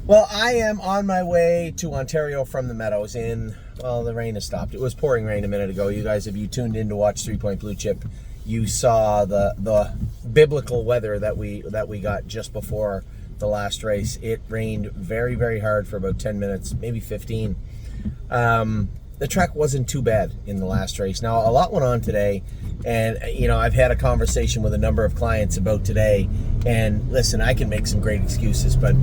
Well, I am on my way to Ontario from the Meadows well, the rain has stopped. It was pouring rain a minute ago. You guys, if you tuned in to watch 3 Point Blue Chip, you saw the biblical weather that we got just before the last race. It rained very, very hard for about 10 minutes, maybe 15. The track wasn't too bad in the last race. Now, a lot went on today, and I've had a conversation with a number of clients about today, and listen, I can make some great excuses, but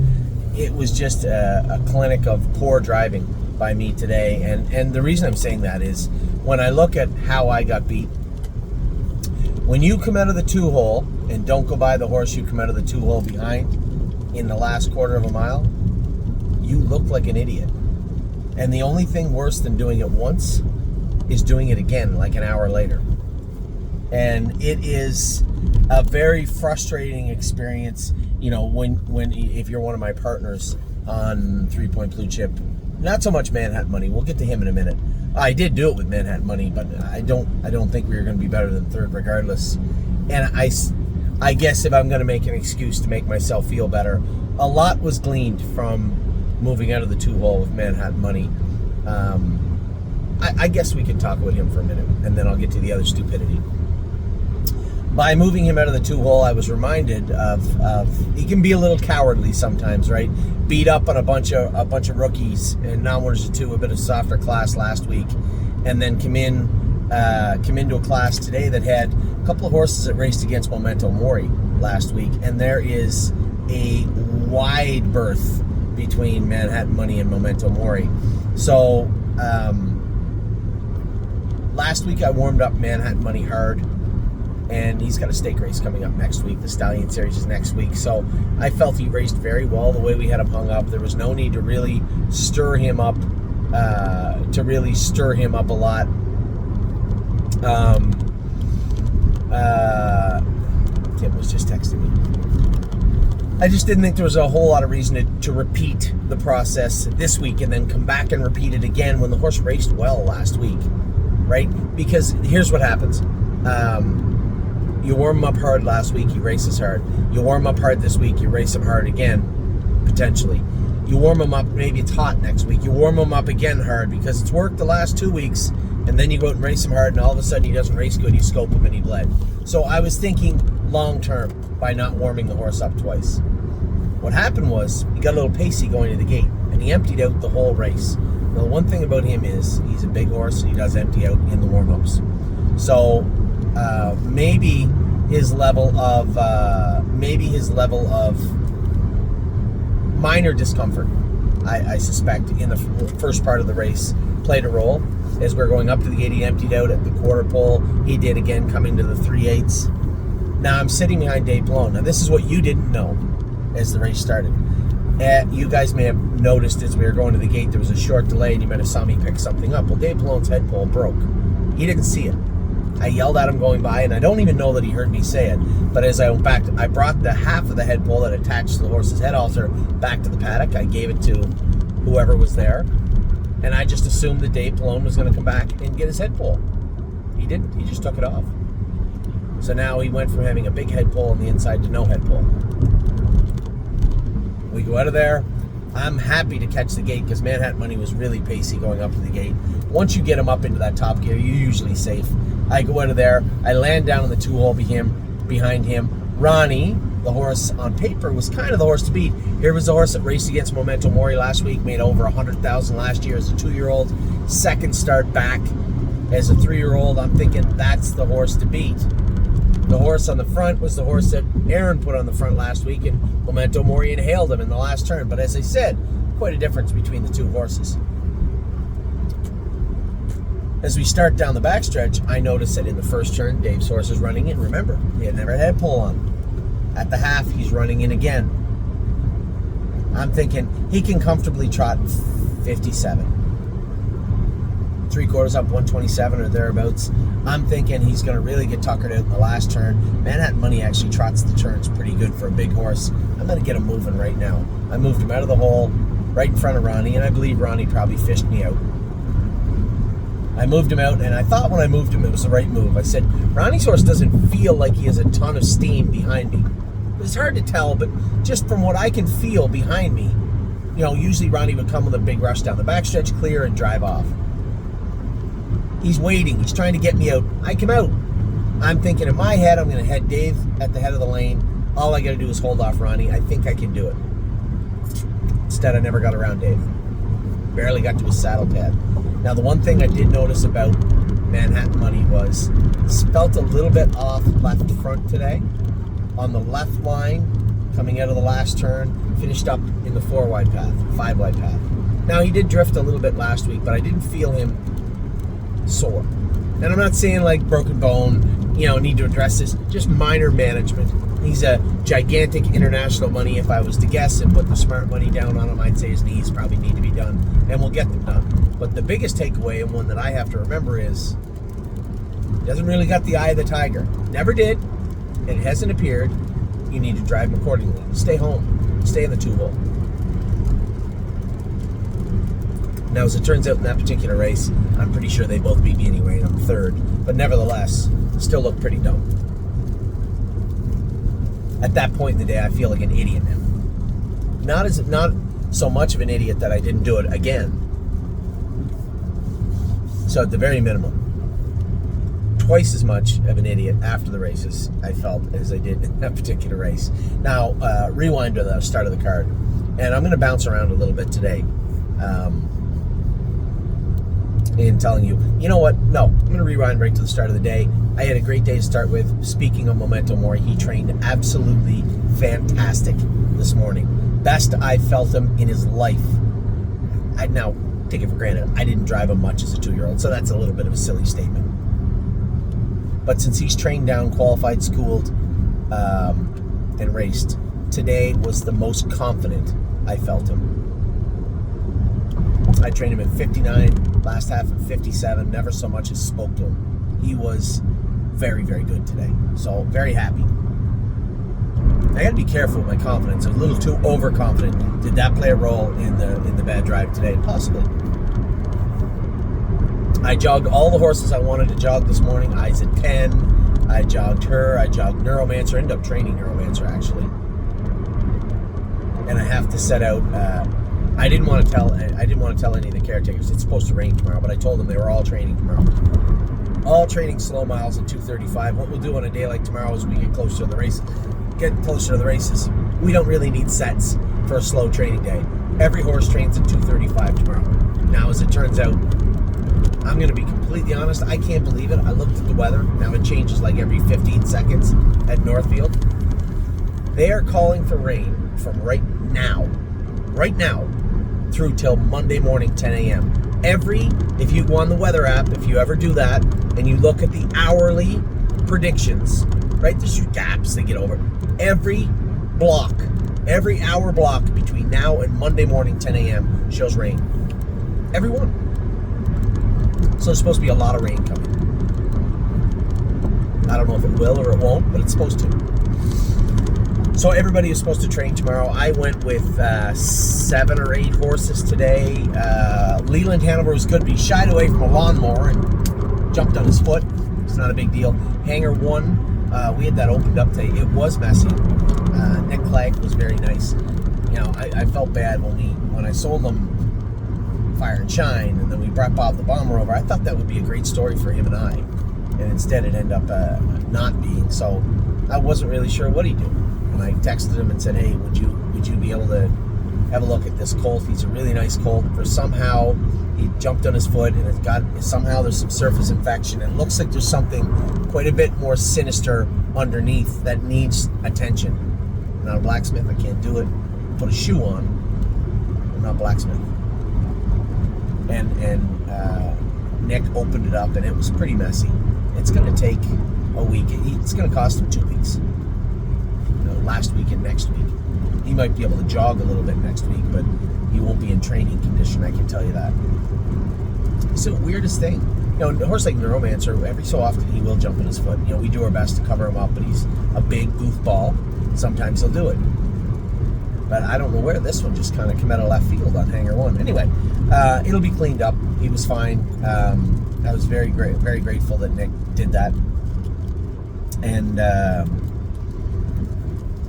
it was just a clinic of poor driving by me today. And the reason I'm saying that is when I look at how I got beat, when you come out of the 2-hole and don't go by the horse you come out of the 2-hole behind in the last quarter of a mile, you look like an idiot. And the only thing worse than doing it once is doing it again like an hour later. And it is a very frustrating experience, if you're one of my partners on 3 Point Blue Chip. Not so much Manhattan Money. We'll get to him in a minute. I did do it with Manhattan Money, but I don't think we were going to be better than third regardless. And I guess if I'm going to make an excuse to make myself feel better, a lot was gleaned from moving out of the 2-hole with Manhattan Money. I guess we can talk about him for a minute, and then I'll get to the other stupidity. By moving him out of the 2-hole, I was reminded of he can be a little cowardly sometimes, right? Beat up on a bunch of rookies, and now there's a bit of softer class last week, and then come into a class today that had a couple of horses that raced against Memento Mori last week, and there is a wide berth between Manhattan Money and Memento Mori. So last week I warmed up Manhattan Money hard, and he's got a stake race coming up next week. The Stallion Series is next week, so I felt he raced very well the way we had him hung up. There was no need to really stir him up a lot. Tim was just texting me. I just didn't think there was a whole lot of reason to repeat the process this week and then come back and repeat it again when the horse raced well last week, right? Because here's what happens. You warm him up hard last week, he races hard. You warm him up hard this week, you race him hard again, potentially. You warm him up, maybe it's hot next week. You warm him up again hard because it's worked the last 2 weeks, and then you go out and race him hard, and all of a sudden he doesn't race good, you scope him and he bled. So I was thinking long term by not warming the horse up twice. What happened was he got a little pacey going to the gate, and he emptied out the whole race. Now, the one thing about him is he's a big horse, and he does empty out in the warm-ups. So maybe his level of minor discomfort, I suspect, in the first part of the race played a role. As we're going up to the gate, he emptied out at the quarter pole. He did again coming to the 3/8. Now I'm sitting behind Dave Palone. Now this is what you didn't know as the race started. You guys may have noticed as we were going to the gate there was a short delay, and you might have saw me pick something up. Well, Dave Palone's head pole broke. He didn't see it. I yelled at him going by, and I don't even know that he heard me say it. But as I went back, I brought the half of the head pole that attached to the horse's head halter back to the paddock. I gave it to whoever was there, and I just assumed that Dave Palone was going to come back and get his head pole. He didn't. He just took it off. So now he went from having a big head pole on the inside to no head pole. We go out of there. I'm happy to catch the gate because Manhattan Money was really pacey going up to the gate. Once you get him up into that top gear, you're usually safe. I go out of there. I land down in the 2-hole behind him. Ronnie, the horse on paper, was kind of the horse to beat. Here was the horse that raced against Memento Mori last week, made over 100,000 last year as a 2-year-old. Second start back as a 3-year-old. I'm thinking that's the horse to beat. The horse on the front was the horse that Aaron put on the front last week, and Memento Mori inhaled him in the last turn. But as I said, quite a difference between the two horses. As we start down the backstretch, I notice that in the first turn, Dave's horse is running in. Remember, he had never had pull on. At the half, he's running in again. I'm thinking he can comfortably trot 57. 3/4 up, 127 or thereabouts. I'm thinking he's going to really get tuckered out in the last turn. Manhattan Money actually trots the turns pretty good for a big horse. I'm going to get him moving right now. I moved him out of the hole right in front of Ronnie, and I believe Ronnie probably fished me out. I moved him out, and I thought when I moved him it was the right move. I said, Ronnie's horse doesn't feel like he has a ton of steam behind me. It's hard to tell, but just from what I can feel behind me, usually Ronnie would come with a big rush down the backstretch, clear, and drive off. He's waiting. He's trying to get me out. I come out. I'm thinking in my head, I'm going to head Dave at the head of the lane. All I got to do is hold off Ronnie. I think I can do it. Instead, I never got around Dave. Barely got to his saddle pad. Now, the one thing I did notice about Manhattan Money was it felt a little bit off left front today. On the left line, coming out of the last turn, finished up in the 4-wide path, 5-wide path. Now, he did drift a little bit last week, but I didn't feel him sore. And I'm not saying like broken bone, need to address this, just minor management. He's a gigantic international money. If I was to guess and put the smart money down on him, I'd say his knees probably need to be done, and we'll get them done. But the biggest takeaway, and one that I have to remember, is he doesn't really got the eye of the tiger. Never did. It hasn't appeared. You need to drive him accordingly. Stay home. Stay in the 2-hole. Now, as it turns out in that particular race, I'm pretty sure they both beat me anyway, and I'm third. But nevertheless, still look pretty dumb. At that point in the day, I feel like an idiot now. Not so much of an idiot that I didn't do it again. So at the very minimum, twice as much of an idiot after the races I felt as I did in that particular race. Now, rewind to the start of the card. And I'm going to bounce around a little bit today. In telling you, you know what? No, I'm going to rewind right to the start of the day. I had a great day to start with. Speaking of Memento Mori, he trained absolutely fantastic this morning. Best I felt him in his life. I now take it for granted, I didn't drive him much as a 2-year-old, so that's a little bit of a silly statement. But since he's trained down, qualified, schooled, and raced, today was the most confident I felt him. I trained him at 59, last half at 57, never so much as spoke to him. He was very, very good today. So, very happy. I gotta be careful with my confidence. I was a little too overconfident. Did that play a role in the bad drive today? Possibly. I jogged all the horses I wanted to jog this morning. Isaac Penn, I jogged her, I jogged Neuromancer, ended up training Neuromancer actually. And I have to set out, I didn't want to tell any of the caretakers it's supposed to rain tomorrow, but I told them they were all training tomorrow. All training slow miles at 2:35. What we'll do on a day like tomorrow is we get closer to the races. We don't really need sets for a slow training day. Every horse trains at 2:35 tomorrow. Now, as it turns out, I'm going to be completely honest, I can't believe it. I looked at the weather. Now it changes like every 15 seconds at Northfield. They are calling for rain from right now, through till Monday morning, 10 a.m. If you go on the weather app, if you ever do that, and you look at the hourly predictions, right, there's your gaps they get over. Every hour block between now and Monday morning, 10 a.m. shows rain. Every one. So there's supposed to be a lot of rain coming. I don't know if it will or it won't, but it's supposed to. So everybody is supposed to train tomorrow. I went with 7 or 8 horses today. Leland Hanover was good, but he shied away from a lawnmower and jumped on his foot. It's not a big deal. Hanger 1, we had that opened up today. It was messy. Nick Clegg was very nice. I felt bad when I sold them Fire and Shine, and then we brought Bob the Bomber over. I thought that would be a great story for him and I, and instead it ended up not being. So I wasn't really sure what he'd do. And I texted him and said, hey, would you be able to have a look at this colt? He's a really nice colt. For somehow he jumped on his foot and somehow there's some surface infection. It looks like there's something quite a bit more sinister underneath that needs attention. I'm not a blacksmith. I can't do it. Put a shoe on. I'm not a blacksmith. And Nick opened it up and it was pretty messy. It's going to take a week. It's going to cost him 2 weeks. Last week and next week. He might be able to jog a little bit next week, but he won't be in training condition, I can tell you that. It's the weirdest thing. A horse like Neuromancer, every so often he will jump on his foot. We do our best to cover him up, but he's a big goofball. Sometimes he'll do it. But I don't know where this one just kind of came out of left field on Hanger 1. Anyway, it'll be cleaned up. He was fine. I was very grateful that Nick did that. And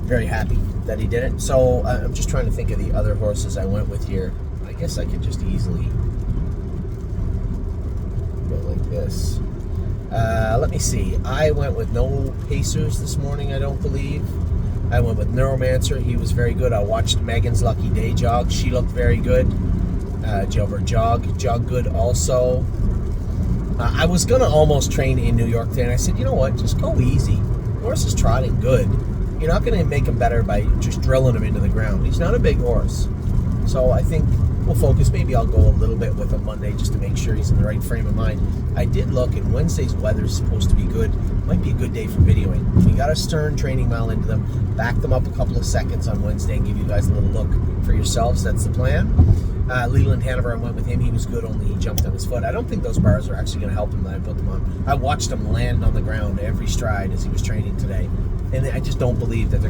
very happy that he did it. So I'm just trying to think of the other horses I went with here. I guess I could just easily go like this. Let me see. I went with no pacers this morning, I don't believe. I went with Neuromancer. He was very good. I watched Megan's Lucky Day jog. She looked very good. Jog good also. I was going to almost train in New York today, and I said, you know what, just go easy. The horse is trotting good. You're not going to make him better by just drilling him into the ground. He's not a big horse. So I think we'll focus. Maybe I'll go a little bit with him Monday just to make sure he's in the right frame of mind. I did look, and Wednesday's weather's supposed to be good. Might be a good day for videoing. We got a stern training mile into them, back them up a couple of seconds on Wednesday and give you guys a little look for yourselves. That's the plan. Leland Hanover, I went with him. He was good, only he jumped on his foot. I don't think those bars are actually going to help him that I put them on. I watched him land on the ground every stride as he was training today. And I just don't believe that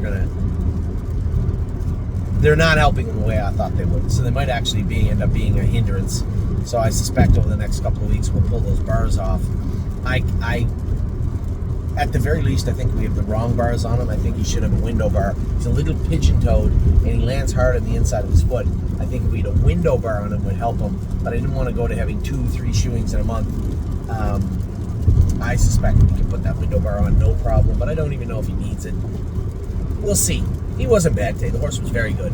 they're not helping him the way I thought they would. So they might actually end up being a hindrance. So I suspect over the next couple of weeks we'll pull those bars off. At the very least, I think we have the wrong bars on him. I think he should have a window bar. He's a little pigeon-toed, and he lands hard on the inside of his foot. I think if we had a window bar on him, it would help him. But I didn't want to go to having 2-3 shoeings in a month. I suspect we can put that window bar on, no problem. But I don't even know if he needs it. We'll see. He wasn't bad today. The horse was very good.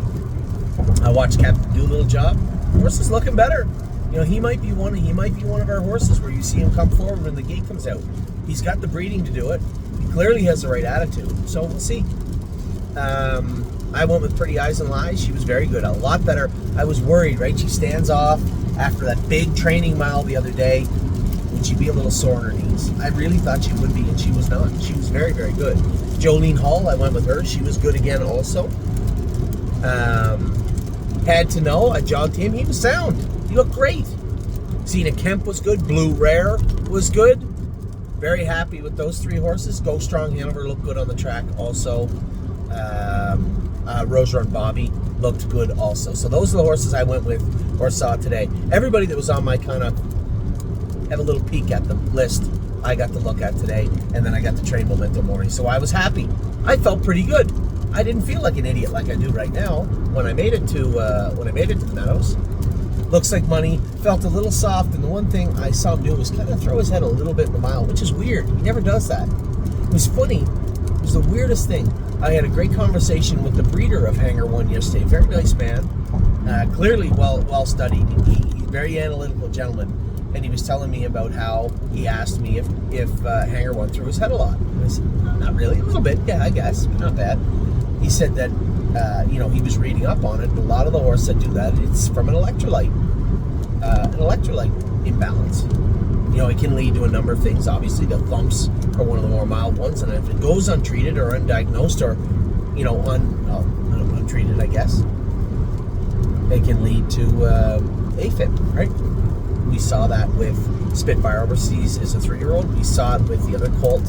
I watched Captain Doolittle job. The horse is looking better. You know, he might be one of our horses where you see him come forward when the gate comes out. He's got the breeding to do it. He clearly has the right attitude. So we'll see. I went with Pretty Eyes and Lies. She was very good. A lot better. I was worried, right? She stands off after that big training mile the other day. Would she be a little sore on her knees? I really thought she would be, and she was not. She was very, very good. Jolene Hall, I went with her. She was good again also. Had to Know, I jogged him. He was sound. He looked great. Zena Kemp was good. Blue Rare was good. Very happy with those 3 horses. Go Strong Hanover looked good on the track also. Rose Run Bobby looked good also. So those are the horses I went with or saw today. Everybody that was on my kind of had a little peek at the list, I got to look at today, and then I got to train Memento Mori. So I was happy. I felt pretty good. I didn't feel like an idiot like I do right now when I made it to the Meadows. Looks Like Money felt a little soft, and the one thing I saw him do was kind of throw his head a little bit in the mile, which is weird. He never does that. It was funny. It was the weirdest thing. I had a great conversation with the breeder of Hanger One yesterday. Very nice man. Clearly well studied. He's a very analytical gentleman. And he was telling me about how he asked me if Hanger One threw his head a lot. And I said, not really, a little bit, yeah, I guess, but not bad. He said that, he was reading up on it. A lot of the horses that do that, it's from an electrolyte imbalance. You know, it can lead to a number of things. Obviously, the thumps are one of the more mild ones, and if it goes untreated or undiagnosed or, untreated, I guess, it can lead to AFib, right? We saw that with Spitfire overseas as a 3-year-old. We saw it with the other colt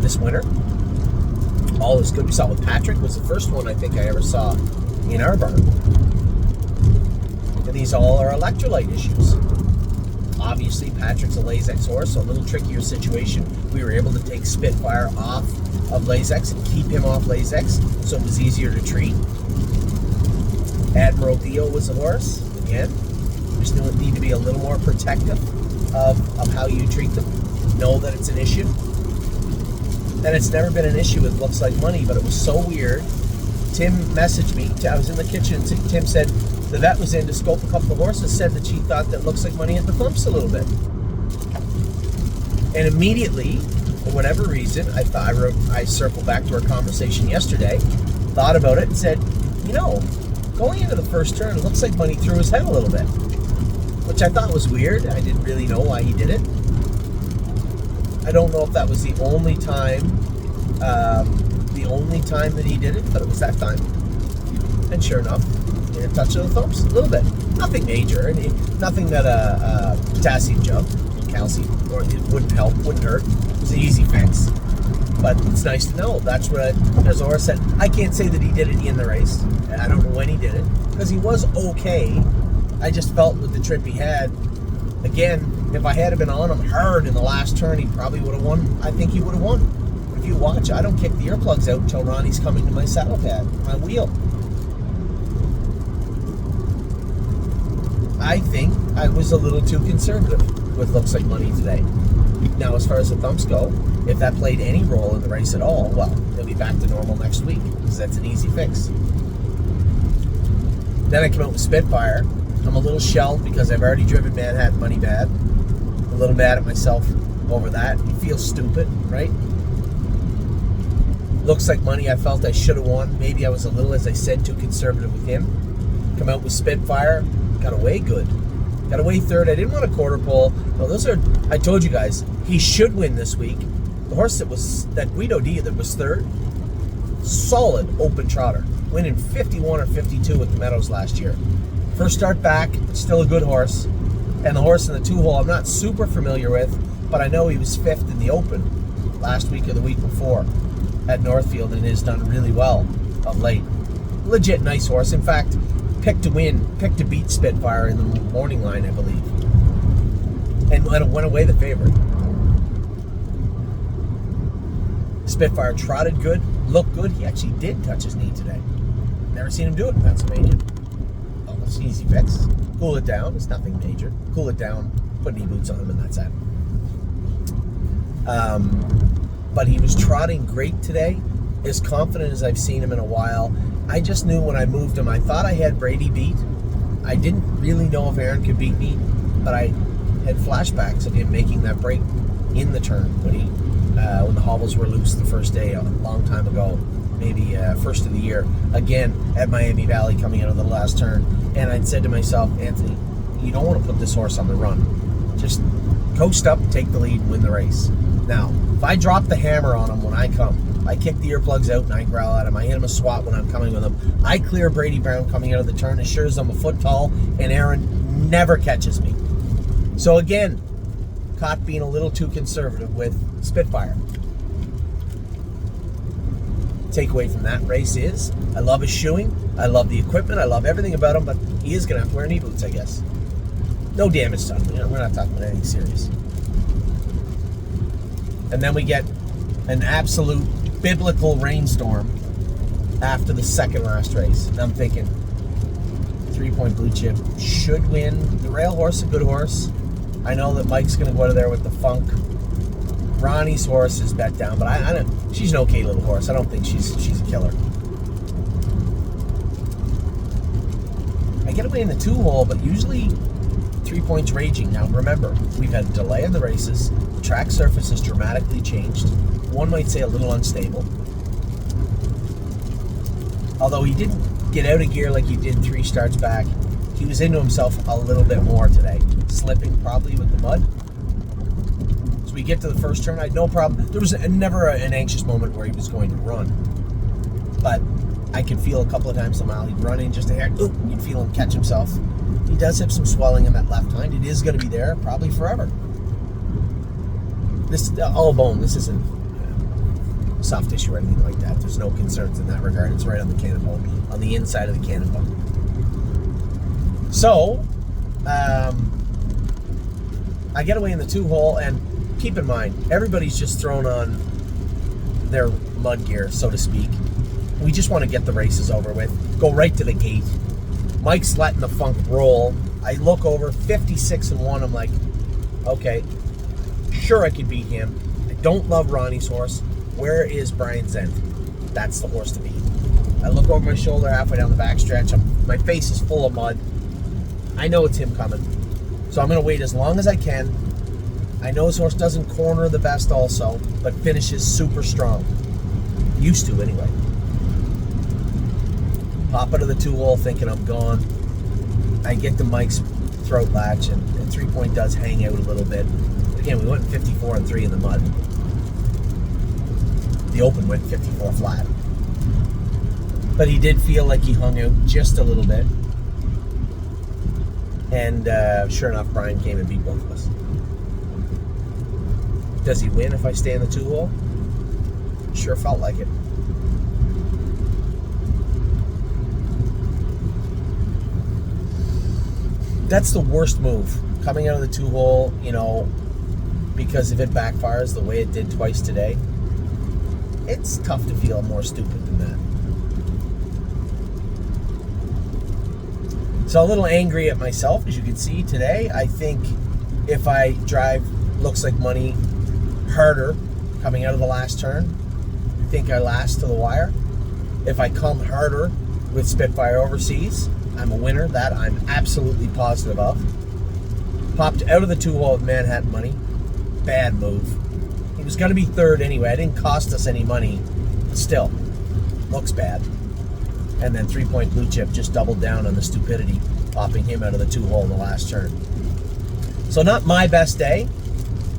this winter. All is good. We saw it with Patrick. Was the first one I think I ever saw in our barn. And these all are electrolyte issues. Obviously, Patrick's a Lasix horse, so a little trickier situation. We were able to take Spitfire off of Lasix and keep him off Lasix, so it was easier to treat. Admiral Dio was a horse. Again, you just need to be a little more protective of how you treat them. Know that it's an issue. And it's never been an issue with Looks Like Money, but it was so weird. Tim messaged me. I was in the kitchen. Tim said the vet was in to scope a couple of horses, said that she thought that Looks Like Money had the thumps a little bit. And immediately, for whatever reason, I circled back to our conversation yesterday, thought about it, and said, going into the first turn, it looks like Money threw his head a little bit, which I thought was weird. I didn't really know why he did it. I don't know if that was the only time that he did it, but it was that time. And sure enough, he had a touch of the thumps, a little bit. Nothing major, nothing that a potassium jump, calcium, or it wouldn't help, wouldn't hurt. It was an easy fix. But it's nice to know. That's what there's a horse that I can't say that he did it in the race. I don't know when he did it, because he was okay. I just felt with the trip he had, again, if I had been on him hard in the last turn, he probably would have won. I think he would have won. if you watch, I don't kick the earplugs out until Ronnie's coming to my saddle pad, my wheel. I think I was a little too conservative with Looks Like Money today. Now, as far as the thumps go, if that played any role in the race at all, well, it'll be back to normal next week, because that's an easy fix. Then I come out with Spitfire. I'm a little shelled because I've already driven Manhattan Money bad. A little mad at myself over that. It feels stupid, right? Looks Like Money, I felt I should have won. Maybe I was a little, as I said, too conservative with him. Come out with Spitfire. Got away good. Got away third. I didn't want a quarter pole. No, those are, I told you guys, he should win this week. The horse that Guido D that was third, solid open trotter. Winning 51 or 52 at the Meadows last year. First start back, still a good horse. And the horse in the 2-hole I'm not super familiar with, but I know he was 5th in the Open last week or the week before at Northfield and has done really well of late. Legit nice horse. In fact, picked to beat Spitfire in the morning line, I believe. And went away the favorite. Spitfire trotted good, looked good. He actually did touch his knee today. Never seen him do it in Pennsylvania. Oh, it's an easy fix. Cool it down. It's nothing major. Cool it down. Put knee boots on him and that's it. But he was trotting great today. As confident as I've seen him in a while. I just knew when I moved him, I thought I had Brady beat. I didn't really know if Aaron could beat me, but I had flashbacks of him making that break in the turn when the hobbles were loose the first day a long time ago, maybe first of the year, again at Miami Valley coming out of the last turn. And I'd said to myself, Anthony, you don't want to put this horse on the run. Just coast up, take the lead, win the race. Now, if I drop the hammer on him when I come, I kick the earplugs out and I growl at him. I hit him a swat when I'm coming with him. I clear Brady Brown coming out of the turn as sure as I'm a foot tall, and Aaron never catches me. So again, caught being a little too conservative with Spitfire. Takeaway from that race is, I love his shoeing, I love the equipment, I love everything about him, but he is going to have to wear knee boots, I guess. No damage done. We're not talking about anything serious. And then we get an absolute biblical rainstorm after the second last race. And I'm thinking, 3-point blue chip should win. The rail horse, a good horse. I know that Mike's going to go out of there with the funk. Ronnie's horse is bet down, but I don't. She's an okay little horse. I don't think she's a killer. I get away in the 2-hole, but usually 3 points raging. Now remember, we've had a delay in the races. The track surface has dramatically changed. One might say a little unstable. Although he didn't get out of gear like he did 3 starts back, he was into himself a little bit more today. Slipping probably with the mud. So we get to the first turn, I had no problem. There was never an anxious moment where he was going to run. But I could feel a couple of times a mile he'd run in just a hair. You'd feel him catch himself. He does have some swelling in that left hind. It is going to be there probably forever. This all bone. This isn't soft tissue or anything like that. There's no concerns in that regard. It's right on the cannon bone, on the inside of the cannon bone. So, I get away in the 2-hole, and keep in mind, everybody's just thrown on their mud gear, so to speak. We just want to get the races over with. Go right to the gate. Mike's letting the funk roll. I look over, 56-1. I'm like, okay, sure I could beat him. I don't love Ronnie's horse. Where is Brian Zent? That's the horse to beat. I look over my shoulder halfway down the backstretch. My face is full of mud. I know it's him coming. So I'm going to wait as long as I can. I know his horse doesn't corner the best also, but finishes super strong. Used to anyway. Pop out of the 2-hole thinking I'm gone. I get to Mike's throat latch, and 3-point does hang out a little bit. Again, we went 54-3 in the mud. The Open went 54 flat. But he did feel like he hung out just a little bit. And sure enough, Brian came and beat both of us. Does he win if I stay in the 2-hole? Sure felt like it. That's the worst move. Coming out of the 2-hole, because if it backfires the way it did twice today, it's tough to feel more stupid than that. So a little angry at myself, as you can see today. I think if I drive Looks Like Money harder coming out of the last turn, I think I last to the wire. If I come harder with Spitfire Overseas, I'm a winner. That I'm absolutely positive of. Popped out of the 2-hole with Manhattan Money. Bad move. He was going to be third anyway. It didn't cost us any money, but still, looks bad. And then 3 Point Blue Chip just doubled down on the stupidity, popping him out of the 2-hole in the last turn. So not my best day.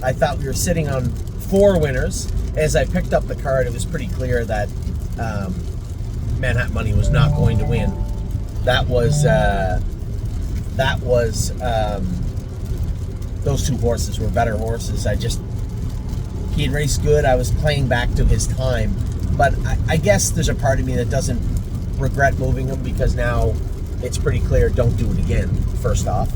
I thought we were sitting on 4 winners. As I picked up the card, it was pretty clear that Manhattan Money was not going to win. Those 2 horses were better horses. He had raced good. I was playing back to his time, but I guess there's a part of me that doesn't regret moving him, because now it's pretty clear, don't do it again, first off.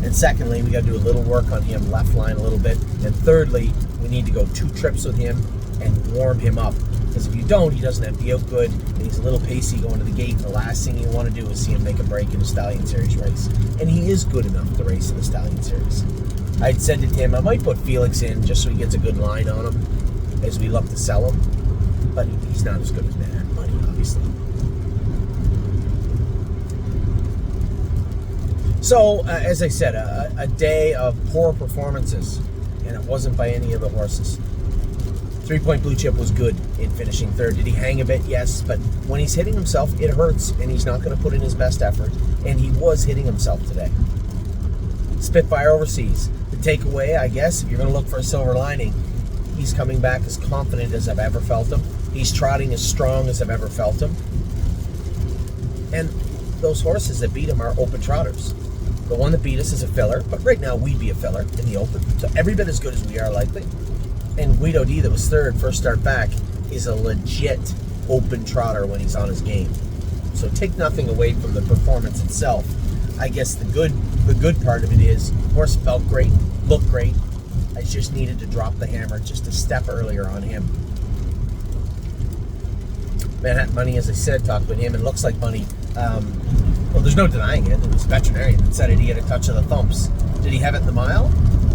And secondly, we got to do a little work on him, left line a little bit. And thirdly, we need to go 2 trips with him and warm him up. Because if you don't, he doesn't empty out good, and he's a little pacey going to the gate. And the last thing you want to do is see him make a break in a Stallion Series race. And he is good enough to race in the Stallion Series. I'd said to Tim, I might put Felix in just so he gets a good line on him as we look to sell him. But he's not as good as Manhattan Money, obviously. So, as I said, a day of poor performances, and it wasn't by any of the horses. 3 Point Blue Chip was good in finishing third. Did he hang a bit? Yes, but when he's hitting himself, it hurts, and he's not going to put in his best effort, and he was hitting himself today. Spitfire Overseas. The takeaway, I guess, if you're going to look for a silver lining, he's coming back as confident as I've ever felt him. He's trotting as strong as I've ever felt him. And those horses that beat him are open trotters. The one that beat us is a filler, but right now we'd be a filler in the open. So every bit as good as we are, likely. And Guido D, that was third, first start back, is a legit open trotter when he's on his game. So take nothing away from the performance itself. I guess the good part of it is horse felt great, looked great. I just needed to drop the hammer just a step earlier on him. Manhattan Money, as I said, talked with him, and Looks Like Money. Well, there's no denying it. It was a veterinarian that said it. He had a touch of the thumps. Did he have it in the mile?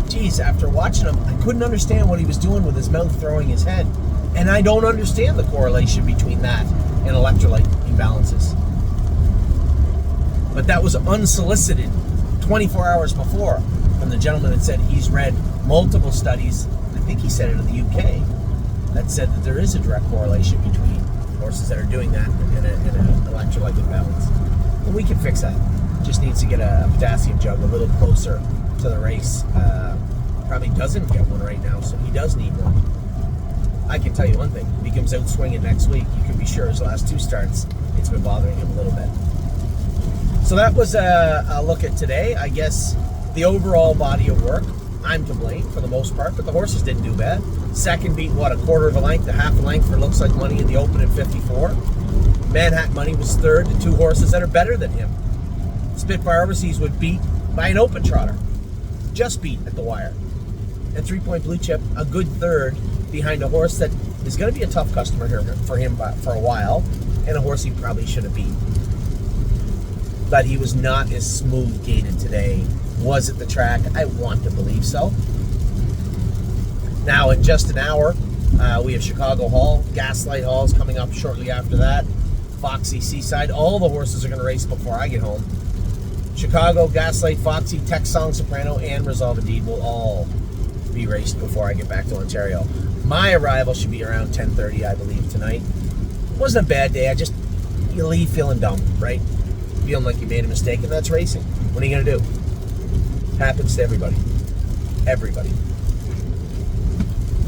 Geez, after watching him, I couldn't understand what he was doing with his mouth throwing his head. And I don't understand the correlation between that and electrolyte imbalances. But that was unsolicited 24 hours before from the gentleman that said he's read multiple studies, I think he said it in the UK, that said that there is a direct correlation between horses that are doing that and an electrolyte imbalance. And we can fix that. Just needs to get a potassium jug a little closer to the race. Probably doesn't get one right now, so he does need one. I can tell you one thing. If he comes out swinging next week, you can be sure his last 2 starts, it's been bothering him a little bit. So that was a look at today. I guess the overall body of work, I'm to blame for the most part, but the horses didn't do bad. Second beat, a quarter of a length, a half a length for Looks Like Money in the open at 54. Manhattan Money was third to 2 horses that are better than him. Spitfire Overseas would beat by an open trotter. Just beat at the wire. And 3 Point Blue Chip, a good third behind a horse that is going to be a tough customer here for him for a while, and a horse he probably should have beat. But he was not as smooth gated today. Was it the track? I want to believe so. Now, in just an hour, we have Chicago Hall. Gaslight Hall is coming up shortly after that. Foxy, Seaside. All the horses are going to race before I get home. Chicago, Gaslight, Foxy, Tech Song, Soprano, and Resolve Indeed will all be raced before I get back to Ontario. My arrival should be around 10:30, I believe, tonight. It wasn't a bad day. You leave feeling dumb, right? Feeling like you made a mistake, and that's racing. What are you going to do? Happens to everybody. Everybody.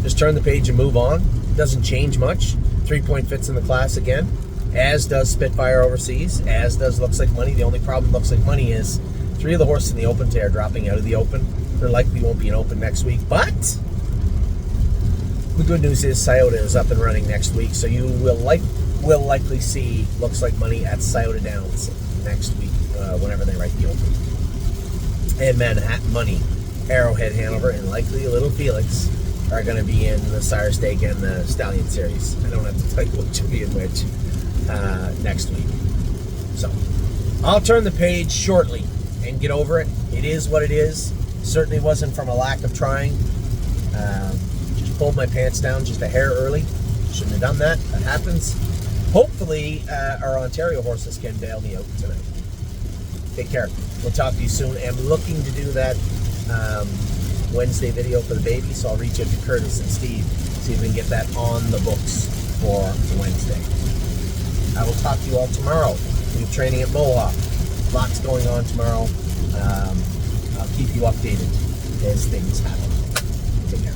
Just turn the page and move on. Doesn't change much. 3 Point fits in the class again, as does Spitfire Overseas, as does Looks Like Money. The only problem with Looks Like Money is 3 of the horses in the open today are dropping out of the open. There likely won't be an open next week, but the good news is Scioto is up and running next week, so you will likely see Looks Like Money at Scioto Downs next week, whenever they write the open. And Manhattan Money, Arrowhead, Hanover, and likely a little Felix are going to be in the Sire Steak and the Stallion series. I don't have to tell you which will be in which next week. So I'll turn the page shortly and get over it. It is what it is. Certainly wasn't from a lack of trying. Just pulled my pants down just a hair early. Shouldn't have done that. That happens. Hopefully our Ontario horses can bail me out tonight. Take care. We'll talk to you soon. I'm looking to do that Wednesday video for the baby, so I'll reach out to Curtis and Steve, see if we can get that on the books for Wednesday. I will talk to you all tomorrow. We have training at Mohawk. Lots going on tomorrow. I'll keep you updated as things happen. Take care.